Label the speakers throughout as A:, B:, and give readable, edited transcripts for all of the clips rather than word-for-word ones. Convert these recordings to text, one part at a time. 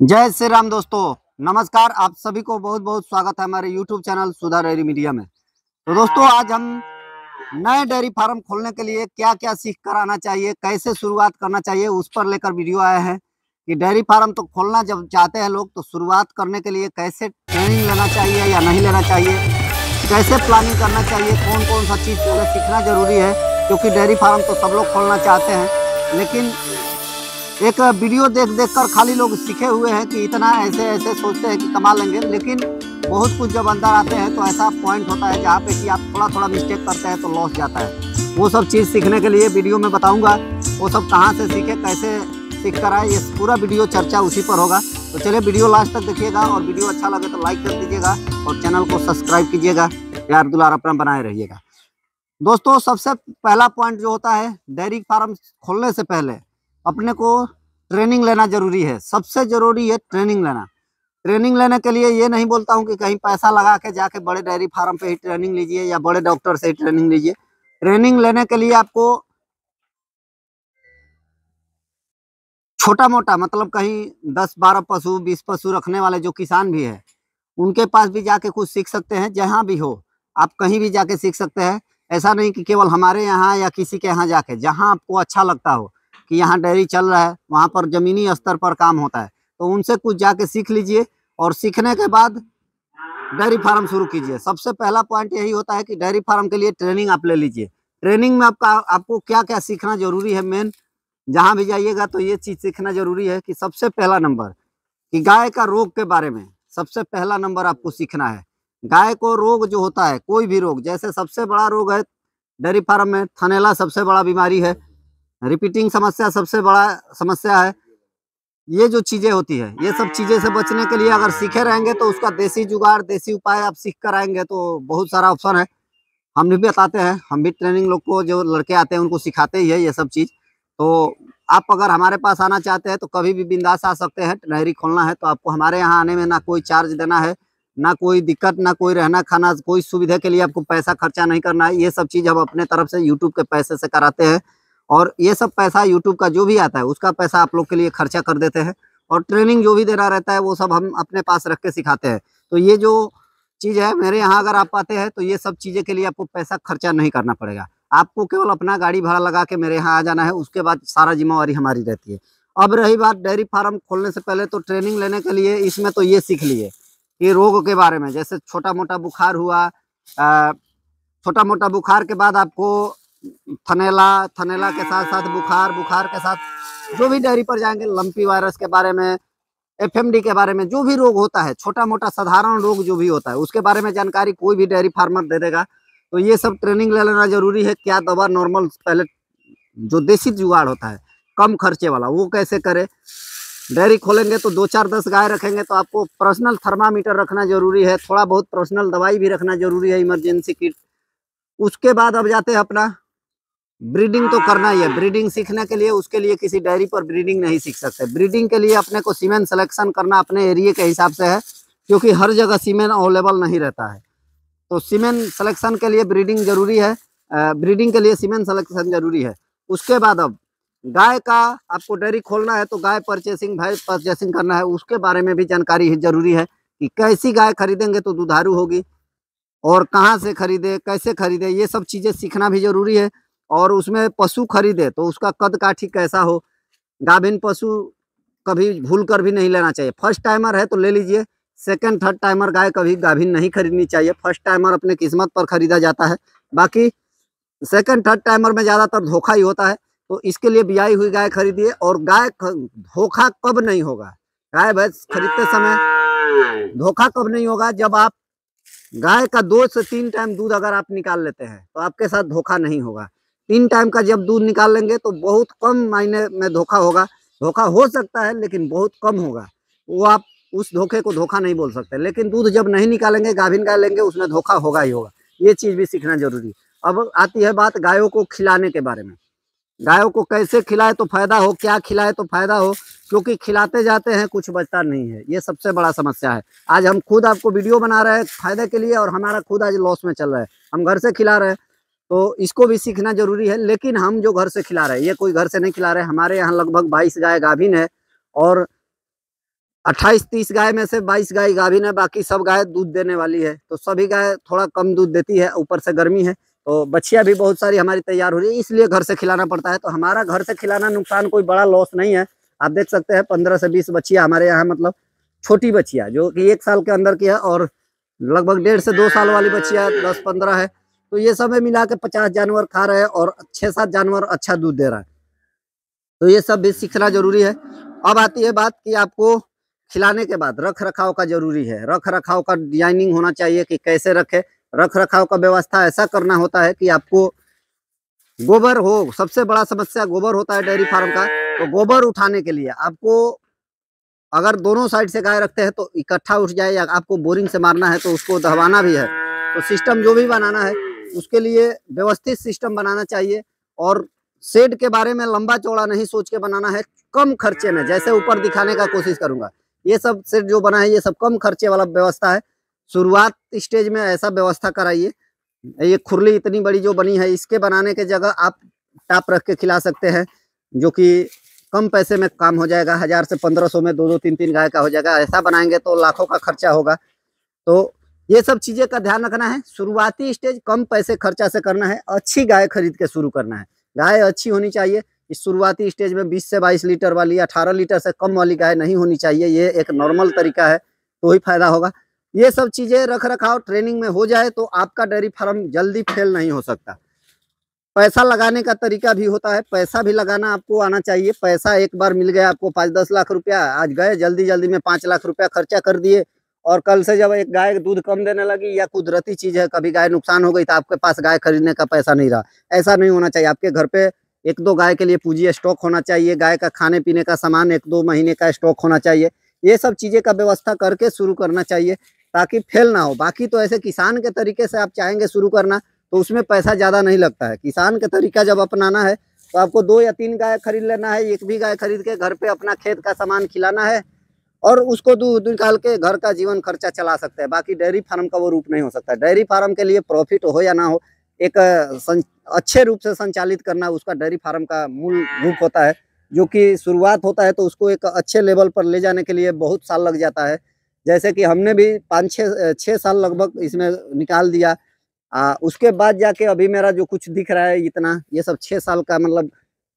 A: जय श्री राम दोस्तों। नमस्कार, आप सभी को बहुत बहुत स्वागत है हमारे YouTube चैनल सुधा डेयरी मीडिया में। तो दोस्तों, आज हम नए डेयरी फार्म खोलने के लिए क्या क्या सीख कर आना चाहिए, कैसे शुरुआत करना चाहिए, उस पर लेकर वीडियो आए हैं कि डेयरी फार्म तो खोलना जब चाहते हैं लोग, तो शुरुआत करने के लिए कैसे ट्रेनिंग लेना चाहिए या नहीं लेना चाहिए, कैसे प्लानिंग करना चाहिए, कौन कौन सा चीज़ पहले सीखना जरूरी है। क्योंकि डेयरी फार्म तो सब लोग खोलना चाहते हैं, लेकिन एक वीडियो देख देख कर खाली लोग सीखे हुए हैं कि इतना ऐसे ऐसे सोचते हैं कि कमा लेंगे, लेकिन बहुत कुछ जब अंदर आते हैं तो ऐसा पॉइंट होता है जहाँ पे कि आप थोड़ा थोड़ा मिस्टेक करते हैं तो लॉस जाता है। वो सब चीज़ सीखने के लिए वीडियो में बताऊंगा, वो सब कहाँ से सीखे, कैसे सीख कर आए, ये पूरा वीडियो चर्चा उसी पर होगा। तो चलिए वीडियो लास्ट तक देखिएगा, और वीडियो अच्छा लगे तो लाइक कर दीजिएगा और चैनल को सब्सक्राइब कीजिएगा। प्यार दुलार अपना बनाए रहिएगा। दोस्तों, सबसे पहला पॉइंट जो होता है, डेयरी फार्म खोलने से पहले अपने को ट्रेनिंग लेना जरूरी है। सबसे जरूरी है ट्रेनिंग लेना। ट्रेनिंग लेने के लिए ये नहीं बोलता हूँ कि कहीं पैसा लगा के जाके बड़े डेयरी फार्म पे ही ट्रेनिंग लीजिए या बड़े डॉक्टर से ही ट्रेनिंग लीजिए। ट्रेनिंग लेने के लिए आपको छोटा मोटा, मतलब कहीं 10-12 पशु 20 पशु रखने वाले जो किसान भी है, उनके पास भी जाके कुछ सीख सकते हैं। जहाँ भी हो, आप कहीं भी जाके सीख सकते हैं। ऐसा नहीं कि केवल हमारे यहाँ या किसी के यहाँ जाके, जहाँ आपको अच्छा लगता हो कि यहाँ डेयरी चल रहा है, वहाँ पर ज़मीनी स्तर पर काम होता है, तो उनसे कुछ जाके सीख लीजिए। और सीखने के बाद डेयरी फार्म शुरू कीजिए। सबसे पहला पॉइंट यही होता है कि डेयरी फार्म के लिए ट्रेनिंग आप ले लीजिए। ट्रेनिंग में आपको क्या क्या सीखना जरूरी है। मेन, जहाँ भी जाइएगा तो ये चीज़ सीखना जरूरी है कि सबसे पहला नंबर कि गाय का रोग के बारे में सबसे पहला नंबर आपको सीखना है। गाय को रोग जो होता है, कोई भी रोग, जैसे सबसे बड़ा रोग है डेयरी फार्म में थनैला, सबसे बड़ा बीमारी है। रिपीटिंग समस्या सबसे बड़ा समस्या है। ये जो चीजें होती है, ये सब चीजें से बचने के लिए अगर सीखे रहेंगे तो उसका देसी जुगाड़, देसी उपाय आप सीख कर आएंगे तो बहुत सारा ऑप्शन है। हम भी बताते हैं, हम भी ट्रेनिंग लोग को, जो लड़के आते हैं उनको सिखाते ही है ये सब चीज़। तो आप अगर हमारे पास आना चाहते हैं तो कभी भी बिंदास आ सकते हैं। डेयरी खोलना है तो आपको हमारे यहाँ आने में ना कोई चार्ज देना है, ना कोई दिक्कत, ना कोई रहना खाना, कोई सुविधा के लिए आपको पैसा खर्चा नहीं करना है। ये सब चीज़ हम अपने तरफ से यूट्यूब के पैसे से कराते हैं, और ये सब पैसा यूट्यूब का जो भी आता है उसका पैसा आप लोग के लिए खर्चा कर देते हैं। और ट्रेनिंग जो भी देना रहता है वो सब हम अपने पास रख के सिखाते हैं। तो ये जो चीज़ है, मेरे यहाँ अगर आप आते हैं तो ये सब चीज़ें के लिए आपको पैसा खर्चा नहीं करना पड़ेगा। आपको केवल अपना गाड़ी भाड़ा लगा के मेरे यहाँ आ जाना है, उसके बाद सारा जिम्मेवारी हमारी रहती है। अब रही बात डेयरी फार्म खोलने से पहले, तो ट्रेनिंग लेने के लिए इसमें तो ये सीख लिए कि रोग के बारे में, जैसे छोटा मोटा बुखार हुआ, छोटा मोटा बुखार के बाद आपको थनैला, थनैला के साथ साथ बुखार, बुखार के साथ जो भी डेयरी पर जाएंगे, लंपी वायरस के बारे में, एफएमडी के बारे में, जो भी रोग होता है, छोटा मोटा साधारण रोग जो भी होता है, उसके बारे में जानकारी कोई भी डेयरी फार्मर दे देगा। तो ये सब ट्रेनिंग ले लेना जरूरी है। क्या दवा नॉर्मल, पहले जो देसी जुगाड़ होता है कम खर्चे वाला, वो कैसे करे। डेयरी खोलेंगे तो 2-4-10 गाय रखेंगे तो आपको पर्सनल थर्मामीटर रखना जरूरी है, थोड़ा बहुत पर्सनल दवाई भी रखना जरूरी है, इमरजेंसी किट। उसके बाद अब जाते हैं अपना, ब्रीडिंग तो करना ही है। ब्रीडिंग सीखने के लिए, उसके लिए किसी डेयरी पर ब्रीडिंग नहीं सीख सकते। ब्रीडिंग के लिए अपने को सीमेन सिलेक्शन करना अपने एरिया के हिसाब से है, क्योंकि हर जगह सीमेन अवेलेबल नहीं रहता है। तो सीमेन सिलेक्शन के लिए ब्रीडिंग जरूरी है, ब्रीडिंग के लिए सीमेन सिलेक्शन जरूरी है। उसके बाद अब गाय का आपको डेयरी खोलना है तो गाय परचेसिंग, भैंस परचेसिंग करना है, उसके बारे में भी जानकारी जरूरी है कि कैसी गाय खरीदेंगे तो दुधारू होगी, और कहाँ से खरीदे, कैसे खरीदे, ये सब चीज़ें सीखना भी जरूरी है। और उसमें पशु खरीदे तो उसका कद काठी कैसा हो। गाभिन पशु कभी भूल कर भी नहीं लेना चाहिए। फर्स्ट टाइमर है तो ले लीजिए, सेकंड थर्ड टाइमर गाय कभी गाभिन नहीं खरीदनी चाहिए। फर्स्ट टाइमर अपने किस्मत पर खरीदा जाता है, बाकी सेकंड थर्ड टाइमर में ज़्यादातर धोखा ही होता है। तो इसके लिए ब्याई हुई गाय खरीदिए। और गाय धोखा कब नहीं होगा, गाय भैंस खरीदते समय धोखा कब नहीं होगा, जब आप गाय का 2 से 3 टाइम दूध अगर आप निकाल लेते हैं तो आपके साथ धोखा नहीं होगा। 3 टाइम का जब दूध निकाल लेंगे तो बहुत कम मायने में धोखा होगा। धोखा हो सकता है लेकिन बहुत कम होगा, वो आप उस धोखे को धोखा नहीं बोल सकते। लेकिन दूध जब नहीं निकालेंगे, गाभिन गाय लेंगे, उसमें धोखा होगा ही होगा। ये चीज़ भी सीखना जरूरी है। अब आती है बात गायों को खिलाने के बारे में। गायों को कैसे खिलाए तो फायदा हो, क्या खिलाए तो फायदा हो, क्योंकि खिलाते जाते हैं कुछ बचता नहीं है, ये सबसे बड़ा समस्या है। आज हम खुद आपको वीडियो बना रहे हैं फायदे के लिए, और हमारा खुद आज लॉस में चल रहा है। हम घर से खिला रहे हैं, तो इसको भी सीखना जरूरी है। लेकिन हम जो घर से खिला रहे हैं, ये कोई घर से नहीं खिला रहे हैं। हमारे यहाँ लगभग 22 गाय गाभिन है, और 28-30 गाय में से 22 गाय गाभिन है, बाकी सब गाय दूध देने वाली है। तो सभी गाय थोड़ा कम दूध देती है, ऊपर से गर्मी है तो बच्चियां भी बहुत सारी हमारी तैयार हो रही है, इसलिए घर से खिलाना पड़ता है। तो हमारा घर से खिलाना नुकसान कोई बड़ा लॉस नहीं है। आप देख सकते हैं 15 से 20 बच्चियां हमारे यहाँ, मतलब छोटी बच्चियां जो कि 1 साल के अंदर की है, और लगभग 1.5 से 2 साल वाली बच्चियां 10-15 है। तो ये सब मिला के 50 जानवर खा रहे हैं और 6-7 जानवर अच्छा दूध दे रहा है। तो ये सब भी सीखना जरूरी है। अब आती है बात कि आपको खिलाने के बाद रख रखाव का जरूरी है। रख रखाव का डिजाइनिंग होना चाहिए कि कैसे रखे। रख रखाव का व्यवस्था ऐसा करना होता है कि आपको गोबर हो, सबसे बड़ा समस्या गोबर होता है डेयरी फार्म का। तो गोबर उठाने के लिए आपको, अगर दोनों साइड से गाय रखते हैं तो इकट्ठा उठ जाए, या आपको बोरिंग से मारना है तो उसको दहवाना भी है। तो सिस्टम जो भी बनाना है उसके लिए व्यवस्थित सिस्टम बनाना चाहिए, और शेड के बारे में लंबा चौड़ा नहीं सोच के बनाना है, कम खर्चे में। जैसे ऊपर दिखाने का कोशिश करूंगा, ये सब शेड जो बना है ये सब कम खर्चे वाला व्यवस्था है। शुरुआत स्टेज में ऐसा व्यवस्था कराइए। ये खुरली इतनी बड़ी जो बनी है, इसके बनाने के जगह आप टाप रख के खिला सकते हैं, जो कि कम पैसे में काम हो जाएगा। 1000 से 1500 में 2-2 3-3 गाय का हो जाएगा। ऐसा बनाएंगे तो लाखों का खर्चा होगा। तो ये सब चीजें का ध्यान रखना है। शुरुआती स्टेज कम पैसे खर्चा से करना है, अच्छी गाय खरीद के शुरू करना है। गाय अच्छी होनी चाहिए। इस शुरुआती स्टेज में 20 से 22 लीटर वाली, 18 लीटर से कम वाली गाय नहीं होनी चाहिए। ये एक नॉर्मल तरीका है, तो ही फायदा होगा। ये सब चीजें रख रखाव ट्रेनिंग में हो जाए तो आपका डेयरी फार्म जल्दी फेल नहीं हो सकता। पैसा लगाने का तरीका भी होता है, पैसा भी लगाना आपको आना चाहिए। पैसा एक बार मिल गया आपको 5-10 लाख रुपया, आज गए जल्दी जल्दी में 5 लाख रुपया खर्चा कर दिए, और कल से जब एक गाय दूध कम देने लगी, या कुदरती चीज है कभी गाय नुकसान हो गई, तो आपके पास गाय खरीदने का पैसा नहीं रहा। ऐसा नहीं होना चाहिए। आपके घर पे 1-2 गाय के लिए पूंजी स्टॉक होना चाहिए। गाय का खाने पीने का सामान 1-2 महीने का स्टॉक होना चाहिए। ये सब चीजें का व्यवस्था करके शुरू करना चाहिए, ताकि फेल ना हो। बाकी तो ऐसे किसान के तरीके से आप चाहेंगे शुरू करना तो उसमें पैसा ज्यादा नहीं लगता है। किसान का तरीका जब अपनाना है तो आपको 2 या 3 गाय खरीद लेना है। एक भी गाय खरीद के घर पे अपना खेत का सामान खिलाना है, और उसको दूध निकाल के घर का जीवन खर्चा चला सकते हैं। बाकी डेयरी फार्म का वो रूप नहीं हो सकता। डेयरी फार्म के लिए प्रॉफिट हो या ना हो, एक अच्छे रूप से संचालित करना उसका डेयरी फार्म का मूल रूप होता है। जो कि शुरुआत होता है तो उसको एक अच्छे लेवल पर ले जाने के लिए बहुत साल लग जाता है। जैसे कि हमने भी 5-6 साल लगभग इसमें निकाल दिया। उसके बाद जाके अभी मेरा जो कुछ दिख रहा है इतना, ये सब 6 साल का मतलब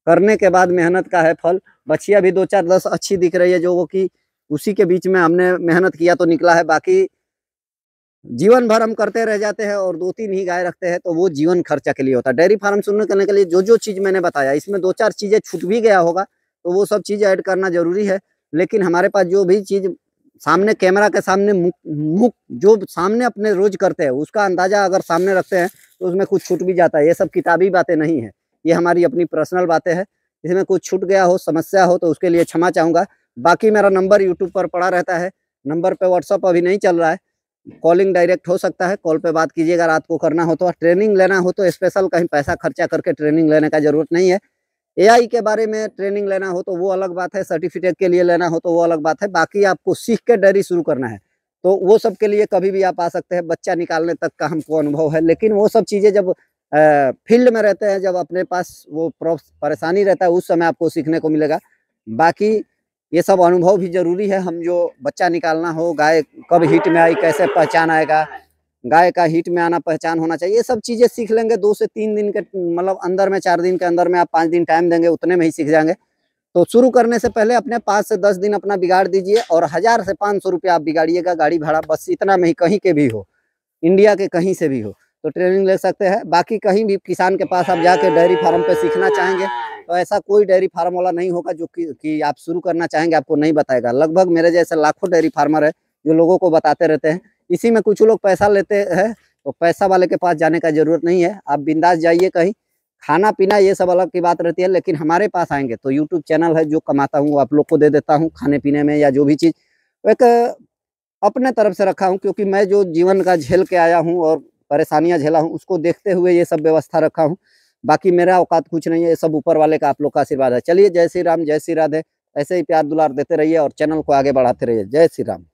A: करने के बाद मेहनत का है फल। बछिया भी 2-4-10 अच्छी दिख रही है, जो वो कि उसी के बीच में हमने मेहनत किया तो निकला है। बाकी जीवन भर हम करते रह जाते हैं और 2-3 ही गाय रखते हैं, तो वो जीवन खर्चा के लिए होता है। डेयरी फार्म शुरू करने के लिए जो जो चीज मैंने बताया, इसमें 2-4 चीजें छूट भी गया होगा, तो वो सब चीज ऐड करना जरूरी है। लेकिन हमारे पास जो भी चीज सामने कैमरा के सामने मुख जो सामने अपने रोज करते हैं, उसका अंदाजा अगर सामने रखते हैं तो उसमें कुछ छूट भी जाता है। ये सब किताबी बातें नहीं है, ये हमारी अपनी पर्सनल बातें हैं। इसमें कुछ छूट गया हो, समस्या हो, तो उसके लिए क्षमा चाहूंगा। बाकी मेरा नंबर यूट्यूब पर पड़ा रहता है। नंबर पे व्हाट्सअप अभी नहीं चल रहा है, कॉलिंग डायरेक्ट हो सकता है, कॉल पे बात कीजिएगा। रात को करना हो तो, ट्रेनिंग लेना हो तो स्पेशल कहीं पैसा खर्चा करके ट्रेनिंग लेने का जरूरत नहीं है। एआई के बारे में ट्रेनिंग लेना हो तो वो अलग बात है, सर्टिफिकेट के लिए लेना हो तो वो अलग बात है। बाकी आपको सीख के डेयरी शुरू करना है तो वो सब के लिए कभी भी आप आ सकते हैं। बच्चा निकालने तक का हमको अनुभव है, लेकिन वो सब चीजें जब फील्ड में रहते हैं, जब अपने पास वो परेशानी रहता है, उस समय आपको सीखने को मिलेगा। बाकी ये सब अनुभव भी जरूरी है। हम जो बच्चा निकालना हो, गाय कब हीट में आई, कैसे पहचान आएगा, गाय का हीट में आना पहचान होना चाहिए, ये सब चीजें सीख लेंगे 2 से 3 दिन के मतलब अंदर में, 4 दिन के अंदर में। आप 5 दिन टाइम देंगे उतने में ही सीख जाएंगे। तो शुरू करने से पहले अपने 5 से 10 दिन अपना बिगाड़ दीजिए, और 1000 से 500 रुपया आप बिगाड़िएगा गाड़ी भाड़ा, बस इतना में ही, कहीं के भी हो, इंडिया के कहीं से भी हो, तो ट्रेनिंग ले सकते हैं। बाकी कहीं भी किसान के पास आप जाके डेयरी फार्म पे सीखना चाहेंगे तो ऐसा कोई डेयरी फार्म वाला नहीं होगा जो कि आप शुरू करना चाहेंगे आपको नहीं बताएगा। लगभग मेरे जैसे लाखों डेयरी फार्मर है जो लोगों को बताते रहते हैं। इसी में कुछ लोग पैसा लेते हैं, तो पैसा वाले के पास जाने का जरूरत नहीं है। आप बिंदास जाइए कहीं, खाना पीना ये सब अलग की बात रहती है, लेकिन हमारे पास आएंगे तो यूट्यूब चैनल है, जो कमाता हूँ आप लोग को दे देता हूँ खाने पीने में, या जो भी चीज़ एक अपने तरफ से रखा हूँ, क्योंकि मैं जो जीवन का झेल के आया हूँ और परेशानियां झेला हूँ, उसको देखते हुए ये सब व्यवस्था रखा हूँ। बाकी मेरा औकात कुछ नहीं है, ये सब ऊपर वाले का, आप लोग का आशीर्वाद है। चलिए, जय श्री राम, जय श्री राधे। ऐसे ही प्यार दुलार देते रहिए और चैनल को आगे बढ़ाते रहिए। जय श्री राम।